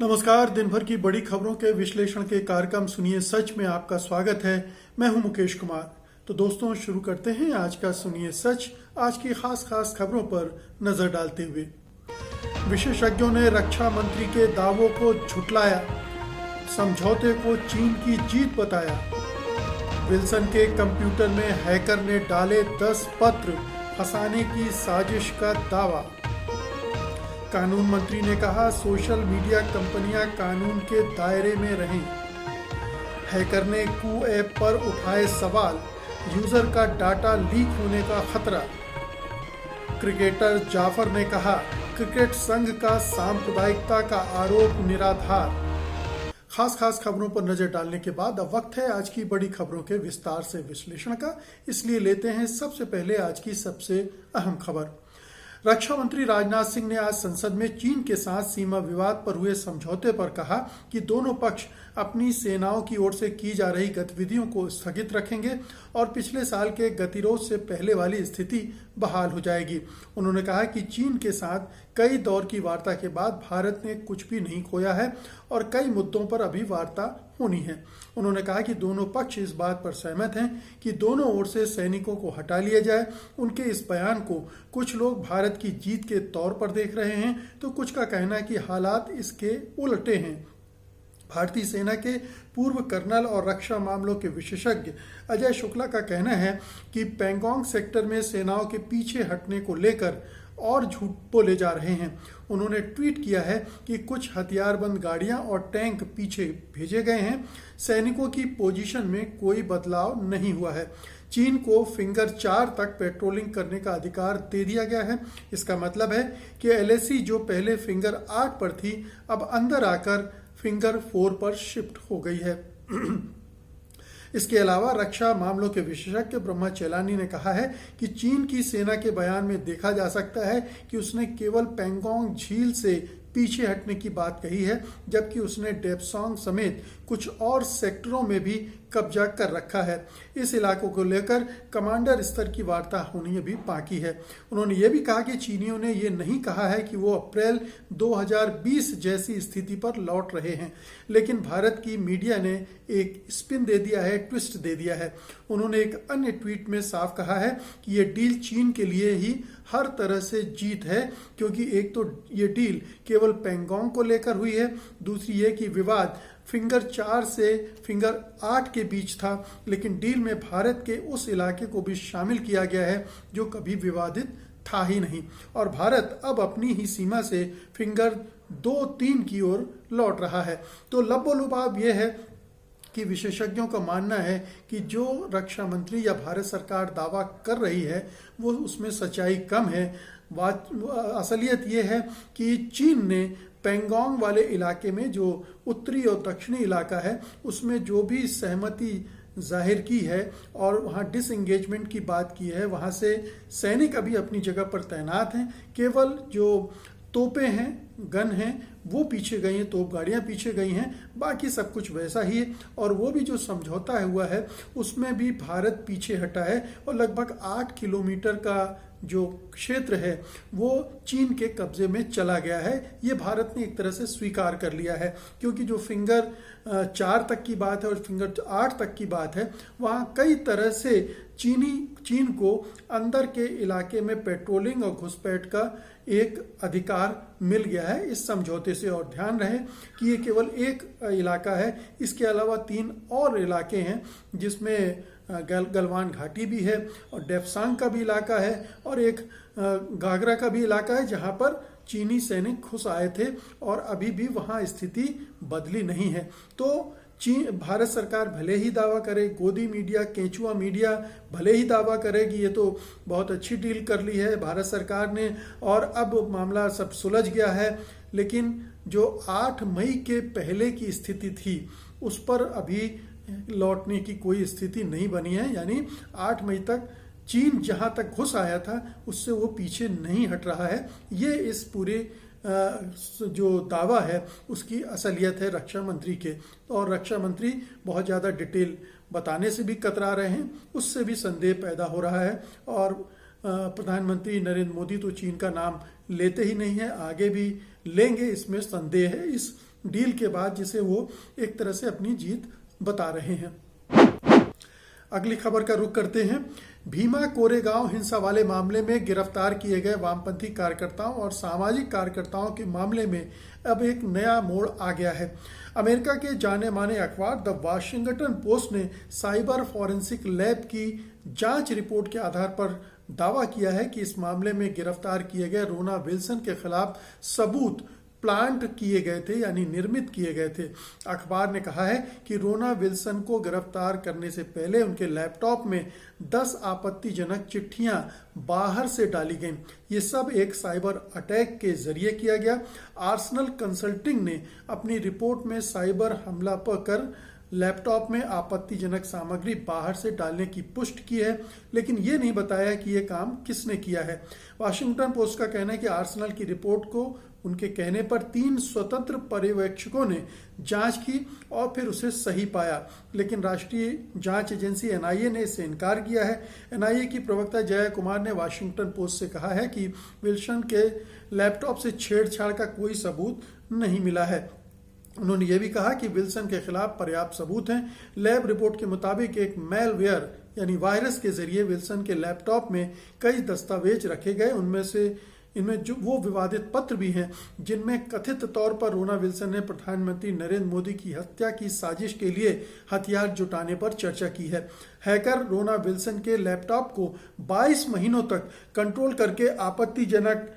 नमस्कार। दिन भर की बड़ी खबरों के विश्लेषण के कार्यक्रम सुनिए सच में आपका स्वागत है। मैं हूं मुकेश कुमार। तो दोस्तों, शुरू करते हैं आज का सुनिए सच। आज की खास खबरों पर नजर डालते हुए, विशेषज्ञों ने रक्षा मंत्री के दावों को झुठलाया, समझौते को चीन की जीत बताया। विल्सन के कंप्यूटर में हैकर ने डाले 10 पत्र, फंसाने की साजिश का दावा। कानून मंत्री ने कहा, सोशल मीडिया कंपनियां कानून के दायरे में रहें। हैकर ने कू ऐप पर उठाए सवाल, यूजर का डाटा लीक होने का खतरा। क्रिकेटर जाफर ने कहा, क्रिकेट संघ का सांप्रदायिकता का आरोप निराधार। खास खबरों पर नजर डालने के बाद अब वक्त है आज की बड़ी खबरों के विस्तार से विश्लेषण का। इसलिए लेते हैं सबसे पहले आज की सबसे अहम खबर। रक्षा मंत्री राजनाथ सिंह ने आज संसद में चीन के साथ सीमा विवाद पर हुए समझौते पर कहा कि दोनों पक्ष अपनी सेनाओं की ओर से की जा रही गतिविधियों को स्थगित रखेंगे और पिछले साल के गतिरोध से पहले वाली स्थिति बहाल हो जाएगी। उन्होंने कहा कि चीन के साथ कई दौर की वार्ता के बाद भारत ने कुछ भी नहीं खोया है और कई मुद्दों पर अभी वार्ता होनी है। उन्होंने कहा कि दोनों पक्ष इस बात पर सहमत हैं कि दोनों ओर से सैनिकों को हटा लिया जाए। उनके इस बयान को कुछ लोग भारत की जीत के तौर पर देख रहे हैं, तो कुछ का कहना है कि हालात इसके उलटे हैं। भारतीय सेना के पूर्व कर्नल और रक्षा मामलों के विशेषज्ञ अजय शुक्ला का कहना है कि पैंगोंग सेक्टर में सेनाओं के पीछे हटने को लेकर और झूठ बोले जा रहे हैं। उन्होंने ट्वीट किया है कि कुछ हथियारबंद गाड़ियां और टैंक पीछे भेजे गए हैं। सैनिकों की पोजीशन में कोई बदलाव नहीं हुआ है। चीन को फिंगर 4 तक पेट्रोलिंग करने का अधिकार दे दिया गया है। इसका मतलब है कि एलएसी जो पहले फिंगर 8 पर थी, अब अंदर आकर फिंगर 4 पर शिफ्ट हो गई है। इसके अलावा रक्षा मामलों के विशेषज्ञ ब्रह्मा चेलानी ने कहा है कि चीन की सेना के बयान में देखा जा सकता है कि उसने केवल पैंगोंग झील से पीछे हटने की बात कही है, जबकि उसने डेप्सोंग समेत कुछ और सेक्टरों में भी कब्जा कर रखा है। इस इलाकों को लेकर कमांडर स्तर की वार्ता होनी अभी बाकी है। उन्होंने ये भी कहा कि चीनियों ने ये नहीं कहा है कि वो अप्रैल 2020 जैसी स्थिति पर लौट रहे हैं, लेकिन भारत की मीडिया ने एक स्पिन दे दिया है, ट्विस्ट दे दिया है। उन्होंने एक अन्य ट्वीट में साफ कहा है कि ये डील चीन के लिए ही हर तरह से जीत है, क्योंकि एक तो ये डील केवल पैंगोंग को लेकर हुई है, दूसरी ये कि विवाद फिंगर 4 से फिंगर 8 के बीच था, लेकिन डील में भारत के उस इलाके को भी शामिल किया गया है जो कभी विवादित था ही नहीं, और भारत अब अपनी ही सीमा से फिंगर 2-3 की ओर लौट रहा है। तो लबोलुबाब यह है कि विशेषज्ञों का मानना है कि जो रक्षा मंत्री या भारत सरकार दावा कर रही है वो उसमें सच्चाई कम है। असलियत ये है कि चीन ने पैंगोंग वाले इलाके में, जो उत्तरी और दक्षिणी इलाका है, उसमें जो भी सहमति जाहिर की है और वहाँ डिसएंगेजमेंट की बात की है, वहाँ से सैनिक अभी अपनी जगह पर तैनात हैं। केवल जो तोपें हैं, गन हैं, वो पीछे गई हैं, तोप गाड़ियाँ पीछे गई हैं, बाकी सब कुछ वैसा ही है। और वो भी जो समझौता हुआ है उसमें भी भारत पीछे हटा है और लगभग 8 किलोमीटर का जो क्षेत्र है वो चीन के कब्जे में चला गया है। ये भारत ने एक तरह से स्वीकार कर लिया है, क्योंकि जो फिंगर 4 तक की बात है और फिंगर 8 तक की बात है, वहाँ कई तरह से चीन को अंदर के इलाके में पेट्रोलिंग और घुसपैठ का एक अधिकार मिल गया है इस समझौते से। और ध्यान रहे कि ये केवल एक इलाका है, इसके अलावा 3 और इलाके हैं जिसमें गलवान घाटी भी है और डेप्सांग का भी इलाका है और एक गागरा का भी इलाका है, जहां पर चीनी सैनिक घुस आए थे और अभी भी वहां स्थिति बदली नहीं है। तो भारत सरकार भले ही दावा करे, गोदी मीडिया, केंचुआ मीडिया भले ही दावा करे कि ये तो बहुत अच्छी डील कर ली है भारत सरकार ने और अब मामला सब सुलझ गया है, लेकिन जो 8 मई के पहले की स्थिति थी उस पर अभी लौटने की कोई स्थिति नहीं बनी है। यानी 8 मई तक चीन जहां तक घुस आया था उससे वो पीछे नहीं हट रहा है। ये इस पूरे जो दावा है उसकी असलियत है रक्षा मंत्री के, और रक्षा मंत्री बहुत ज़्यादा डिटेल बताने से भी कतरा रहे हैं, उससे भी संदेह पैदा हो रहा है। और प्रधानमंत्री नरेंद्र मोदी तो चीन का नाम लेते ही नहीं है, आगे भी लेंगे, इसमें संदेह है। इस डील के बाद, जिसे वो एक तरह से अपनी जीत बता रहे हैं। अगली खबर का रुख करते हैं। भीमा कोरेगांव हिंसा वाले मामले में गिरफ्तार किए गए वामपंथी कार्यकर्ताओं और सामाजिक कार्यकर्ताओं के मामले में अब एक नया मोड़ आ गया है। अमेरिका के जाने माने अखबार द वाशिंगटन पोस्ट ने साइबर फॉरेंसिक लैब की जांच रिपोर्ट के आधार पर दावा किया है कि इस मामले में गिरफ्तार किए गए रोना विल्सन के खिलाफ सबूत प्लांट किए गए थे, यानी निर्मित किए गए थे। अखबार ने कहा है कि रोना विल्सन को गिरफ्तार करने से पहले उनके लैपटॉप में 10 आपत्तिजनक चिट्ठियां बाहर से डाली गईं। ये सब एक साइबर अटैक के जरिए किया गया। आर्सेनल कंसल्टिंग ने अपनी रिपोर्ट में साइबर हमला कर लैपटॉप में आपत्तिजनक सामग्री बाहर से डालने की पुष्टि की है, लेकिन ये नहीं बताया कि ये काम किसने किया है। वाशिंगटन पोस्ट का कहना है कि आर्सेनल की रिपोर्ट को उनके कहने पर 3 स्वतंत्र पर्यवेक्षकों ने जांच की और फिर उसे सही पाया, लेकिन राष्ट्रीय जांच एजेंसी एनआईए ने इससे इनकार किया है। एनआईए की प्रवक्ता जया कुमार ने वाशिंगटन पोस्ट से कहा है कि विल्सन के लैपटॉप से छेड़छाड़ का कोई सबूत नहीं मिला है। उन्होंने ये भी कहा कि विल्सन के खिलाफ पर्याप्त सबूत हैं। लैब रिपोर्ट के मुताबिक एक मैलवेयर यानी वायरस के जरिए विल्सन के लैपटॉप में कई दस्तावेज रखे गए। इनमें जो वो विवादित पत्र भी हैं जिनमें कथित तौर पर रोना विल्सन ने प्रधानमंत्री नरेंद्र मोदी की हत्या की साजिश के लिए हथियार जुटाने पर चर्चा की है। हैकर रोना विल्सन के लैपटॉप को 22 महीनों तक कंट्रोल करके आपत्तिजनक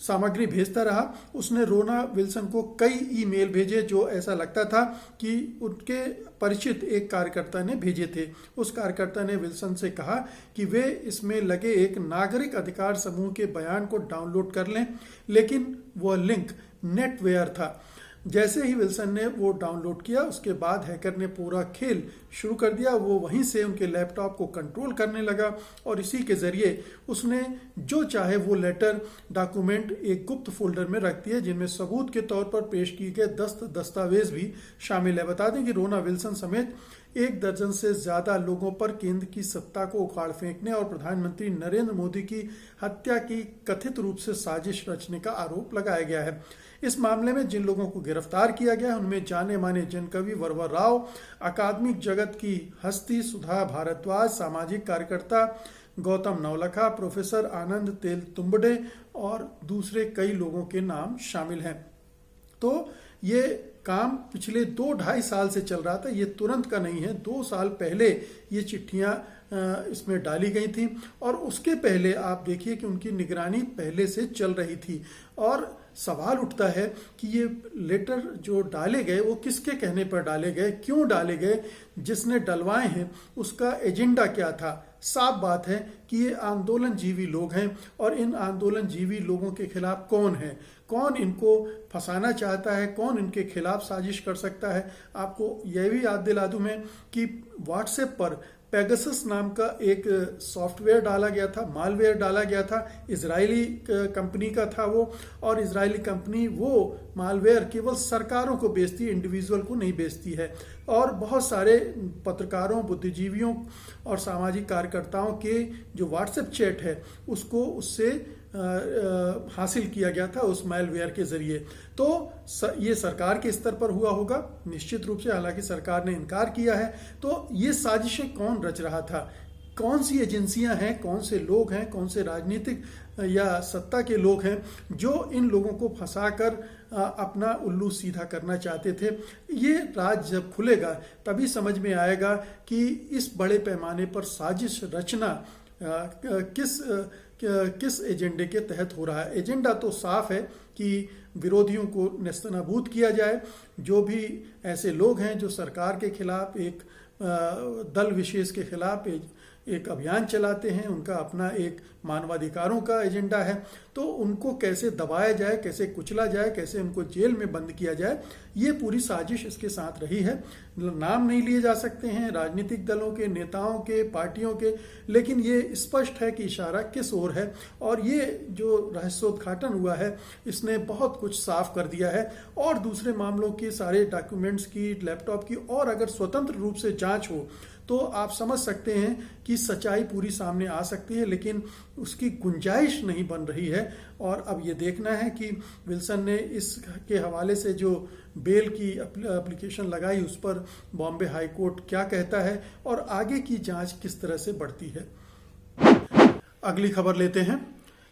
सामग्री भेजता रहा। उसने रोना विल्सन को कई ईमेल भेजे जो ऐसा लगता था कि उनके परिचित एक कार्यकर्ता ने भेजे थे। उस कार्यकर्ता ने विल्सन से कहा कि वे इसमें लगे एक नागरिक अधिकार समूह के बयान को डाउनलोड कर लें, लेकिन वह लिंक नेटवेयर था। जैसे ही विल्सन ने वो डाउनलोड किया, उसके बाद हैकर ने पूरा खेल शुरू कर दिया। वो वहीं से उनके लैपटॉप को कंट्रोल करने लगा और इसी के जरिए उसने जो चाहे वो लेटर डॉक्यूमेंट एक गुप्त फोल्डर में रख दिए, जिनमें सबूत के तौर पर पेश किए गए 10 दस्तावेज भी शामिल है। बता दें कि रोना विल्सन समेत 1 दर्जन से ज्यादा लोगों पर केंद्र की सत्ता को उखाड़ फेंकने और प्रधानमंत्री नरेंद्र मोदी की हत्या की कथित रूप से साजिश रचने का आरोप लगाया गया है। इस मामले में जिन लोगों को गिरफ्तार किया गया है उनमें जाने माने जनकवि वरवर राव, अकादमिक जगत की हस्ती सुधा भारद्वाज, सामाजिक कार्यकर्ता गौतम नवलखा, प्रोफेसर आनंद तेलतुंबडे और दूसरे कई लोगों के नाम शामिल हैं। तो ये काम पिछले 2-2.5 साल से चल रहा था, ये तुरंत का नहीं है। 2 साल पहले ये चिट्ठियां इसमें डाली गई थी और उसके पहले आप देखिए कि उनकी निगरानी पहले से चल रही थी। और सवाल उठता है कि ये लेटर जो डाले गए वो किसके कहने पर डाले गए, क्यों डाले गए, जिसने डलवाए हैं उसका एजेंडा क्या था। साफ बात है कि ये आंदोलनजीवी लोग हैं और इन आंदोलनजीवी लोगों के खिलाफ कौन है, कौन इनको फंसाना चाहता है, कौन इनके खिलाफ साजिश कर सकता है। आपको यह भी याद दिला दूं मैं कि व्हाट्सएप पर पेगासस नाम का एक सॉफ्टवेयर डाला गया था, मालवेयर डाला गया था। इजरायली कंपनी का था वो, और इजरायली कंपनी वो मालवेयर केवल सरकारों को बेचती है, इंडिविजुअल को नहीं बेचती है। और बहुत सारे पत्रकारों, बुद्धिजीवियों और सामाजिक कार्यकर्ताओं के जो व्हाट्सएप चैट है उसको उससे हासिल किया गया था उस मालवेयर के जरिए। तो ये सरकार के स्तर पर हुआ होगा निश्चित रूप से, हालांकि सरकार ने इनकार किया है। तो ये साजिशें कौन रच रहा था, कौन सी एजेंसियां हैं, कौन से लोग हैं, कौन से राजनीतिक या सत्ता के लोग हैं जो इन लोगों को फंसाकर अपना उल्लू सीधा करना चाहते थे। ये राज जब खुलेगा तभी समझ में आएगा कि इस बड़े पैमाने पर साजिश रचना किस एजेंडे के तहत हो रहा है। एजेंडा तो साफ है कि विरोधियों को नेस्तनाबूद किया जाए। जो भी ऐसे लोग हैं जो सरकार के खिलाफ, एक दल विशेष के खिलाफ एक अभियान चलाते हैं, उनका अपना एक मानवाधिकारों का एजेंडा है, तो उनको कैसे दबाया जाए, कैसे कुचला जाए, कैसे उनको जेल में बंद किया जाए, ये पूरी साजिश इसके साथ रही है। नाम नहीं लिए जा सकते हैं राजनीतिक दलों के, नेताओं के, पार्टियों के, लेकिन ये स्पष्ट है कि इशारा किस ओर है। और ये जो रहस्योद्घाटन हुआ है इसने बहुत कुछ साफ कर दिया है। और दूसरे मामलों के सारे डॉक्यूमेंट्स की, लैपटॉप की और अगर स्वतंत्र रूप से जांच हो तो आप समझ सकते हैं कि सच्चाई पूरी सामने आ सकती है, लेकिन उसकी गुंजाइश नहीं बन रही है। और अब ये देखना है कि विल्सन ने इसके हवाले से जो बेल की एप्लीकेशन लगाई उस पर बॉम्बे हाई कोर्ट क्या कहता है और आगे की जांच किस तरह से बढ़ती है। अगली खबर लेते हैं।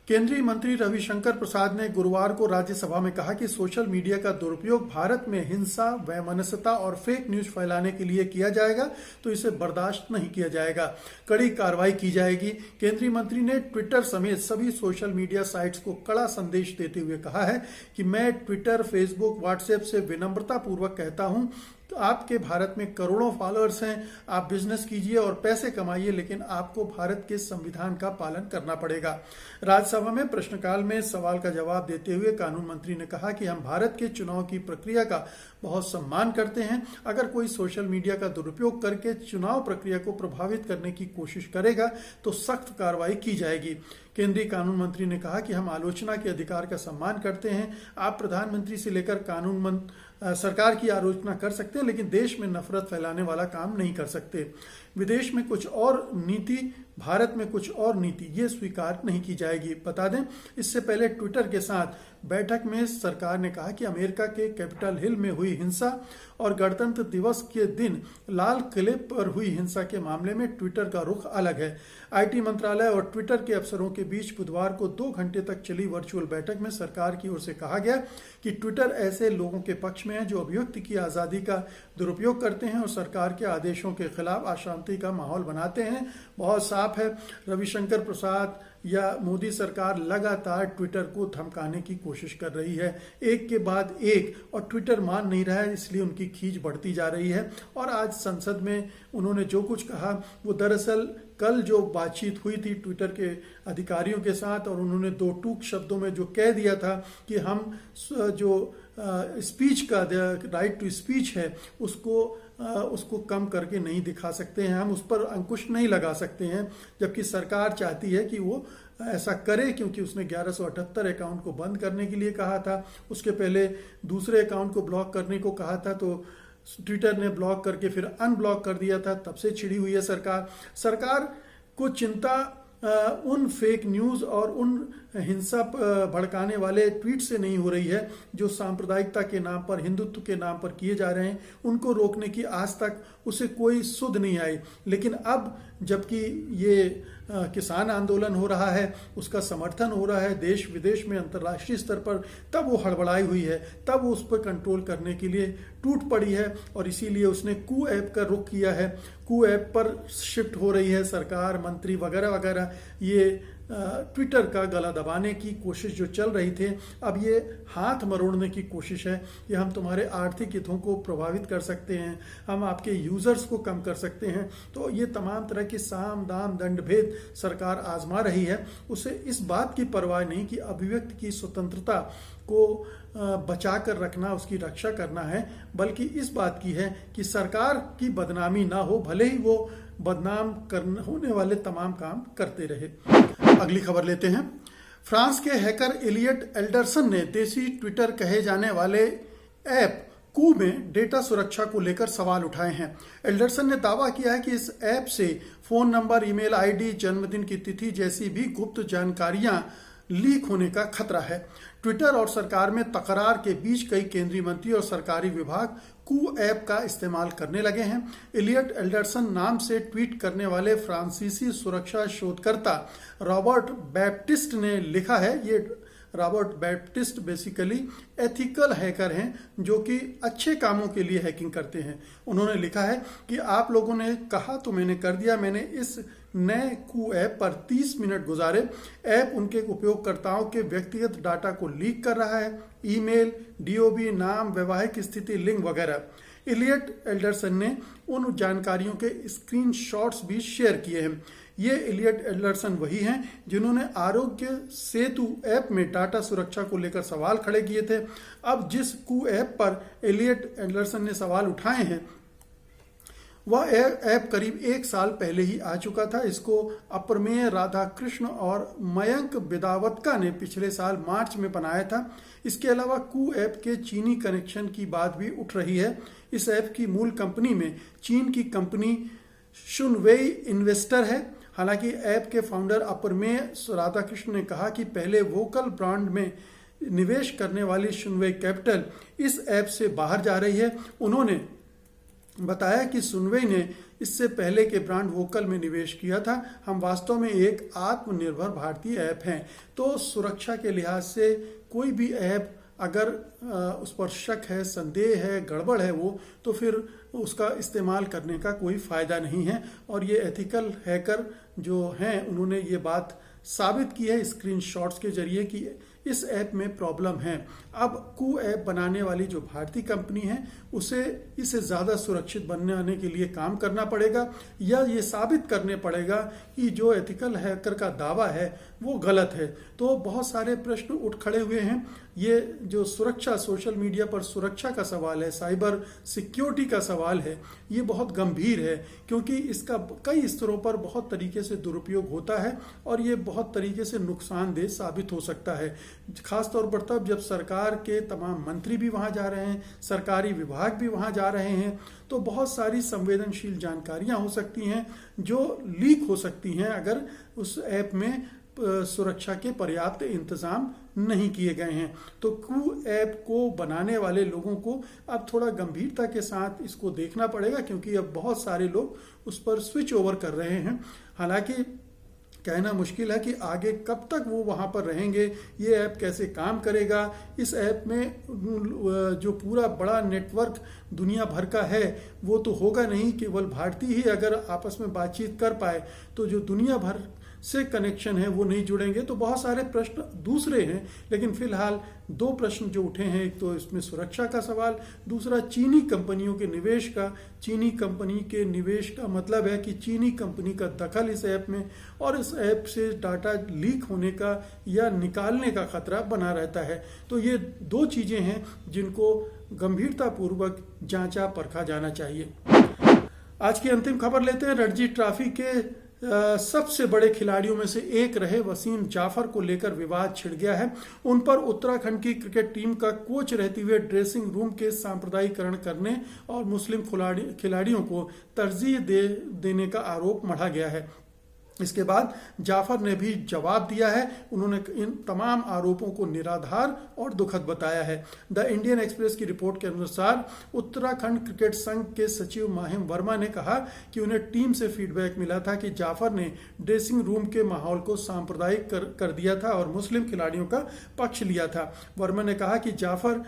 केंद्रीय मंत्री रविशंकर प्रसाद ने गुरुवार को राज्यसभा में कहा कि सोशल मीडिया का दुरुपयोग भारत में हिंसा, वैमनस्यता और फेक न्यूज फैलाने के लिए किया जाएगा तो इसे बर्दाश्त नहीं किया जाएगा, कड़ी कार्रवाई की जाएगी। केंद्रीय मंत्री ने ट्विटर समेत सभी सोशल मीडिया साइट्स को कड़ा संदेश देते हुए कहा है कि मैं ट्विटर, फेसबुक, व्हाट्सएप से विनम्रतापूर्वक कहता हूं तो आपके भारत में करोड़ों फॉलोअर्स हैं, आप बिजनेस कीजिए और पैसे कमाइए, लेकिन आपको भारत के संविधान का पालन करना पड़ेगा। राज्यसभा में प्रश्नकाल में सवाल का जवाब देते हुए कानून मंत्री ने कहा कि हम भारत के चुनाव की प्रक्रिया का बहुत सम्मान करते हैं। अगर कोई सोशल मीडिया का दुरुपयोग करके चुनाव प्रक्रिया को प्रभावित करने की कोशिश करेगा तो सख्त कार्रवाई की जाएगी। केंद्रीय कानून मंत्री ने कहा कि हम आलोचना के अधिकार का सम्मान करते हैं। आप प्रधानमंत्री से लेकर सरकार की आलोचना कर सकते हैं, लेकिन देश में नफरत फैलाने वाला काम नहीं कर सकते। विदेश में कुछ और नीति, भारत में कुछ और नीति, ये स्वीकार नहीं की जाएगी। बता दें, इससे पहले ट्विटर के साथ बैठक में सरकार ने कहा कि अमेरिका के कैपिटल हिल में हुई हिंसा और गणतंत्र दिवस के दिन लाल किले पर हुई हिंसा के मामले में ट्विटर का रुख अलग है। आईटी मंत्रालय और ट्विटर के अफसरों के बीच बुधवार को 2 घंटे तक चली वर्चुअल बैठक में सरकार की ओर से कहा गया कि ट्विटर ऐसे लोगों के पक्ष में है जो अभिव्यक्ति की आज़ादी का दुरुपयोग करते हैं और सरकार के आदेशों के खिलाफ अशांति का माहौल बनाते हैं। बहुत साफ है, रविशंकर प्रसाद या मोदी सरकार लगातार ट्विटर को धमकाने की कोशिश कर रही है, एक के बाद एक, और ट्विटर मान नहीं रहा है, इसलिए उनकी खींच बढ़ती जा रही है। और आज संसद में उन्होंने जो कुछ कहा वो दरअसल कल जो बातचीत हुई थी ट्विटर के अधिकारियों के साथ, और उन्होंने 2 टूक शब्दों में जो कह दिया था कि हम जो स्पीच का राइट टू स्पीच है उसको कम करके नहीं दिखा सकते हैं, हम उस पर अंकुश नहीं लगा सकते हैं, जबकि सरकार चाहती है कि वो ऐसा करे, क्योंकि उसने 1178 अकाउंट को बंद करने के लिए कहा था। उसके पहले दूसरे अकाउंट को ब्लॉक करने को कहा था, तो ट्विटर ने ब्लॉक करके फिर अनब्लॉक कर दिया था, तब से छिड़ी हुई है सरकार को चिंता उन फेक न्यूज और उन हिंसा भड़काने वाले ट्वीट से नहीं हो रही है जो सांप्रदायिकता के नाम पर, हिंदुत्व के नाम पर किए जा रहे हैं। उनको रोकने की आज तक उसे कोई सुध नहीं आई, लेकिन अब जबकि ये किसान आंदोलन हो रहा है, उसका समर्थन हो रहा है देश विदेश में, अंतर्राष्ट्रीय स्तर पर, तब वो हड़बड़ाई हुई है, तब वो उस पर कंट्रोल करने के लिए टूट पड़ी है और इसीलिए उसने कू ऐप का रुख किया है। कू ऐप पर शिफ्ट हो रही है सरकार, मंत्री वगैरह वगैरह। ये ट्विटर का गला दबाने की कोशिश जो चल रही थी, अब ये हाथ मरोड़ने की कोशिश है कि हम तुम्हारे आर्थिक हितों को प्रभावित कर सकते हैं, हम आपके यूजर्स को कम कर सकते हैं। तो ये तमाम तरह की साम दाम दंड भेद सरकार आजमा रही है। उसे इस बात की परवाह नहीं कि अभिव्यक्ति की स्वतंत्रता को बचा कर रखना, उसकी रक्षा करना है, बल्कि इस बात की है कि सरकार की बदनामी ना हो, भले ही वो बदनाम होने वाले तमाम काम करते रहे। अगली खबर लेते हैं। फ्रांस के हैकर एलियट एल्डरसन ने देसी ट्विटर कहे जाने वाले ऐप कू में डेटा सुरक्षा को लेकर सवाल उठाए हैं। एल्डरसन ने दावा किया है कि इस ऐप से फोन नंबर, ईमेल आईडी, जन्मदिन की तिथि जैसी भी गुप्त जानकारियां लीक होने का खतरा है। ट्विटर और सरकार में तकरार के बीच कई केंद्रीय मंत्री और सरकारी विभाग कू ऐप का इस्तेमाल करने लगे हैं। एलियट एल्डरसन नाम से ट्वीट करने वाले फ्रांसीसी सुरक्षा शोधकर्ता रॉबर्ट बैप्टिस्ट ने लिखा है, ये Robert Baptist basically ethical hacker हैं जो कि अच्छे कामों के लिए हैकिंग करते हैं। उन्होंने लिखा है कि आप लोगों ने कहा तो मैंने कर दिया, मैंने इस नए कू ऐप पर 30 मिनट गुजारे। ऐप उनके उपयोगकर्ताओं के व्यक्तिगत डाटा को लीक कर रहा है, ईमेल, डीओबी, नाम, वैवाहिक स्थिति, लिंग वगैरह। एलियट एल्डरसन ने उन जानकारियों के स्क्रीनशॉट्स भी शेयर किए हैं। ये एलियट एल्डरसन वही हैं जिन्होंने आरोग्य सेतु ऐप में डाटा सुरक्षा को लेकर सवाल खड़े किए थे। अब जिस कू ऐप पर एलियट एल्डरसन ने सवाल उठाए हैं वह ऐप करीब 1 साल पहले ही आ चुका था। इसको अप्रमेय राधाकृष्ण और मयंक बिदावतका ने पिछले साल मार्च में बनाया था। इसके अलावा कू ऐप के चीनी कनेक्शन की बात भी उठ रही है। इस ऐप की मूल कंपनी में चीन की कंपनी शुनवेई इन्वेस्टर है। हालांकि ऐप के फाउंडर अपरमेय राधाकृष्ण ने कहा कि पहले वोकल ब्रांड में निवेश करने वाली शुनवेई कैपिटल इस ऐप से बाहर जा रही है। उन्होंने बताया कि शुनवेई ने इससे पहले के ब्रांड वोकल में निवेश किया था। हम वास्तव में एक आत्मनिर्भर भारतीय ऐप हैं। तो सुरक्षा के लिहाज से कोई भी ऐप अगर उस पर शक है, संदेह है, गड़बड़ है वो, तो फिर उसका इस्तेमाल करने का कोई फ़ायदा नहीं है। और ये एथिकल हैकर जो हैं उन्होंने ये बात साबित की है स्क्रीनशॉट्स के जरिए कि इस ऐप में प्रॉब्लम है। अब कू ऐप बनाने वाली जो भारतीय कंपनी है उसे इसे ज़्यादा सुरक्षित बनाने के लिए काम करना पड़ेगा, या ये साबित करने पड़ेगा कि जो एथिकल हैकर का दावा है वो गलत है। तो बहुत सारे प्रश्न उठ खड़े हुए हैं। ये जो सुरक्षा, सोशल मीडिया पर सुरक्षा का सवाल है, साइबर सिक्योरिटी का सवाल है, ये बहुत गंभीर है, क्योंकि इसका कई स्तरों पर बहुत तरीके से दुरुपयोग होता है और ये बहुत तरीके से नुकसानदेह साबित हो सकता है। खासतौर पर तब जब सरकार के तमाम मंत्री भी वहां जा रहे हैं, सरकारी विभाग भी वहां जा रहे हैं, तो बहुत सारी संवेदनशील जानकारियां हो सकती हैं जो लीक हो सकती हैं अगर उस ऐप में सुरक्षा के पर्याप्त इंतजाम नहीं किए गए हैं। तो कू ऐप को बनाने वाले लोगों को अब थोड़ा गंभीरता के साथ इसको देखना पड़ेगा, क्योंकि अब बहुत सारे लोग उस पर स्विच ओवर कर रहे हैं। हालांकि कहना मुश्किल है कि आगे कब तक वो वहाँ पर रहेंगे, ये ऐप कैसे काम करेगा। इस ऐप में जो पूरा बड़ा नेटवर्क दुनिया भर का है वो तो होगा नहीं, केवल भारतीय ही अगर आपस में बातचीत कर पाए तो जो दुनिया भर से कनेक्शन है वो नहीं जुड़ेंगे। तो बहुत सारे प्रश्न दूसरे हैं, लेकिन फिलहाल दो प्रश्न जो उठे हैं, एक तो इसमें सुरक्षा का सवाल, दूसरा चीनी कंपनियों के निवेश का। चीनी कंपनी के निवेश का मतलब है कि चीनी कंपनी का दखल इस ऐप में, और इस ऐप से डाटा लीक होने का या निकालने का खतरा बना रहता है। तो ये दो चीजें हैं जिनको गंभीरतापूर्वक जांचा परखा जाना चाहिए। आज की अंतिम खबर लेते हैं। रणजी ट्रॉफी के सबसे बड़े खिलाड़ियों में से एक रहे वसीम जाफर को लेकर विवाद छिड़ गया है। उन पर उत्तराखंड की क्रिकेट टीम का कोच रहते हुए ड्रेसिंग रूम के सांप्रदायिकरण करने और मुस्लिम खिलाड़ियों को तरजीह देने का आरोप मढ़ा गया है। इसके बाद जाफर ने भी जवाब दिया है। उन्होंने इन तमाम आरोपों को निराधार और दुखद बताया है। द इंडियन एक्सप्रेस की रिपोर्ट के अनुसार उत्तराखंड क्रिकेट संघ के सचिव माहिम वर्मा ने कहा कि उन्हें टीम से फीडबैक मिला था कि जाफर ने ड्रेसिंग रूम के माहौल को सांप्रदायिक कर दिया था और मुस्लिम खिलाड़ियों का पक्ष लिया था। वर्मा ने कहा कि जाफर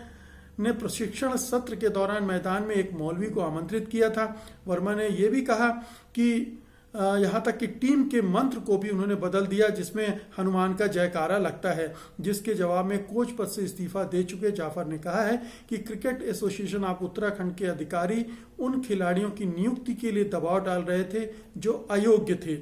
ने प्रशिक्षण सत्र के दौरान मैदान में एक मौलवी को आमंत्रित किया था। वर्मा ने यह भी कहा कि यहाँ तक कि टीम के मंत्र को भी उन्होंने बदल दिया जिसमें हनुमान का जयकारा लगता है। जिसके जवाब में कोच पद से इस्तीफा दे चुके जाफर ने कहा है कि क्रिकेट एसोसिएशन ऑफ उत्तराखंड के अधिकारी उन खिलाड़ियों की नियुक्ति के लिए दबाव डाल रहे थे जो अयोग्य थे,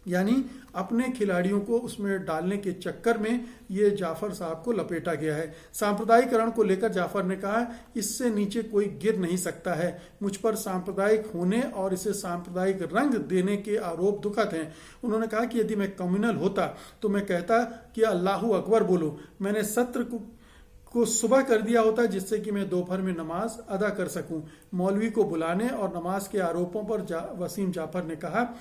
यानी अपने खिलाड़ियों को उसमें डालने के चक्कर में ये जाफर साहब को लपेटा गया है। सांप्रदायिकरण को लेकर जाफर ने कहा इससे नीचे कोई गिर नहीं सकता है। मुझ पर सांप्रदायिक होने और इसे सांप्रदायिक रंग देने के आरोप दुखद हैं। उन्होंने कहा कि यदि मैं कम्युनल होता तो मैं कहता कि अल्लाहू अकबर बोलो। मैंने सत्र को सुबह कर दिया होता जिससे कि मैं दोपहर में नमाज अदा कर सकूं। मौलवी को बुलाने और नमाज के आरोपों पर वसीम जाफर ने कहा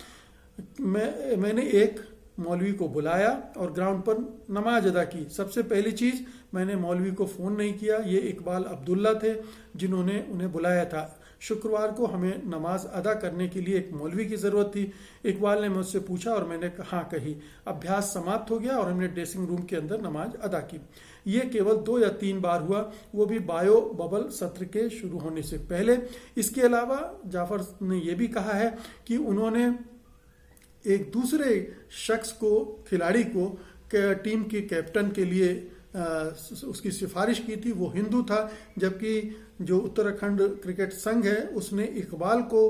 मैंने एक मौलवी को बुलाया और ग्राउंड पर नमाज अदा की। सबसे पहली चीज, मैंने मौलवी को फोन नहीं किया। ये इकबाल अब्दुल्ला थे जिन्होंने उन्हें बुलाया था। शुक्रवार को हमें नमाज अदा करने के लिए एक मौलवी की जरूरत थी। इकबाल ने मुझसे पूछा और मैंने हाँ कही। अभ्यास समाप्त हो गया और हमने ड्रेसिंग रूम के अंदर नमाज अदा की। ये केवल 2 या 3 बार हुआ, वो भी बायो बबल सत्र के शुरू होने से पहले। इसके अलावा जाफर ने यह भी कहा है कि उन्होंने एक दूसरे शख्स को, खिलाड़ी को टीम के कैप्टन के लिए उसकी सिफारिश की थी। वो हिंदू था, जबकि जो उत्तराखंड क्रिकेट संघ है उसने इकबाल को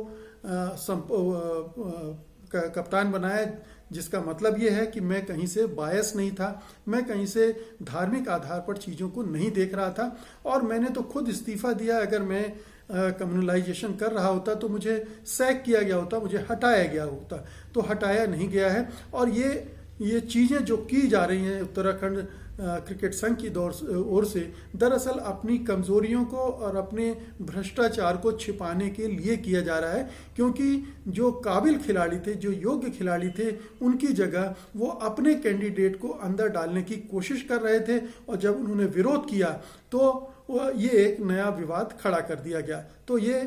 कप्तान बनाया, जिसका मतलब ये है कि मैं कहीं से बायस नहीं था, मैं कहीं से धार्मिक आधार पर चीज़ों को नहीं देख रहा था और मैंने तो खुद इस्तीफा दिया। अगर मैं कम्युनलाइजेशन कर रहा होता तो मुझे सैक किया गया होता, मुझे हटाया गया होता, तो हटाया नहीं गया है। और ये चीज़ें जो की जा रही हैं उत्तराखंड क्रिकेट संघ की ओर से दरअसल अपनी कमजोरियों को और अपने भ्रष्टाचार को छिपाने के लिए किया जा रहा है, क्योंकि जो काबिल खिलाड़ी थे, जो योग्य खिलाड़ी थे, उनकी जगह वो अपने कैंडिडेट को अंदर डालने की कोशिश कर रहे थे, और जब उन्होंने विरोध किया तो ये एक नया विवाद खड़ा कर दिया गया। तो ये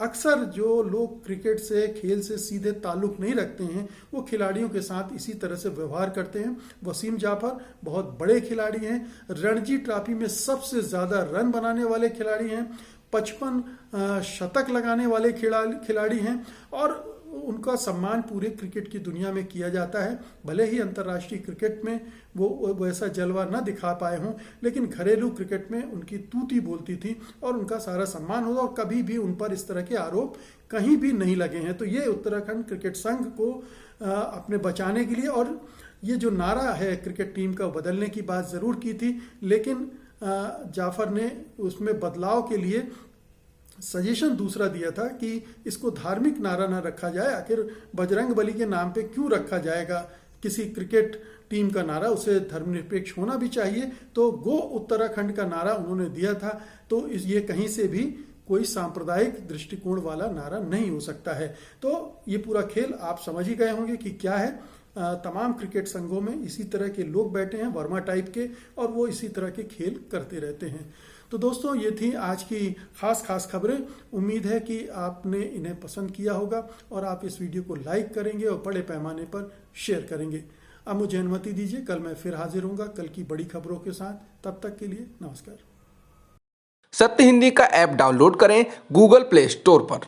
अक्सर जो लोग क्रिकेट से, खेल से सीधे ताल्लुक नहीं रखते हैं, वो खिलाड़ियों के साथ इसी तरह से व्यवहार करते हैं। वसीम जाफर बहुत बड़े खिलाड़ी हैं, रणजी ट्रॉफी में सबसे ज़्यादा रन बनाने वाले खिलाड़ी हैं, 55 शतक लगाने वाले खिलाड़ी हैं, और उनका सम्मान पूरे क्रिकेट की दुनिया में किया जाता है। भले ही अंतर्राष्ट्रीय क्रिकेट में वो वैसा जलवा न दिखा पाए हों, लेकिन घरेलू क्रिकेट में उनकी तूती बोलती थी और उनका सारा सम्मान होगा, और कभी भी उन पर इस तरह के आरोप कहीं भी नहीं लगे हैं। तो ये उत्तराखंड क्रिकेट संघ को अपने बचाने के लिए, और ये जो नारा है क्रिकेट टीम का बदलने की बात ज़रूर की थी, लेकिन जाफर ने उसमें बदलाव के लिए सजेशन दूसरा दिया था कि इसको धार्मिक नारा ना रखा जाए, आखिर बजरंग बली के नाम पे क्यों रखा जाएगा किसी क्रिकेट टीम का नारा, उसे धर्मनिरपेक्ष होना भी चाहिए। तो गो उत्तराखंड का नारा उन्होंने दिया था। तो ये कहीं से भी कोई सांप्रदायिक दृष्टिकोण वाला नारा नहीं हो सकता है। तो ये पूरा खेल आप समझ ही गए होंगे कि क्या है। तमाम क्रिकेट संघों में इसी तरह के लोग बैठे हैं, वर्मा टाइप के, और वो इसी तरह के खेल करते रहते हैं। तो दोस्तों, ये थी आज की खास खबरें। उम्मीद है कि आपने इन्हें पसंद किया होगा और आप इस वीडियो को लाइक करेंगे और बड़े पैमाने पर शेयर करेंगे। अब मुझे अनुमति दीजिए, कल मैं फिर हाजिर होऊंगा कल की बड़ी खबरों के साथ। तब तक के लिए नमस्कार। सत्य हिंदी का ऐप डाउनलोड करें गूगल प्ले स्टोर पर।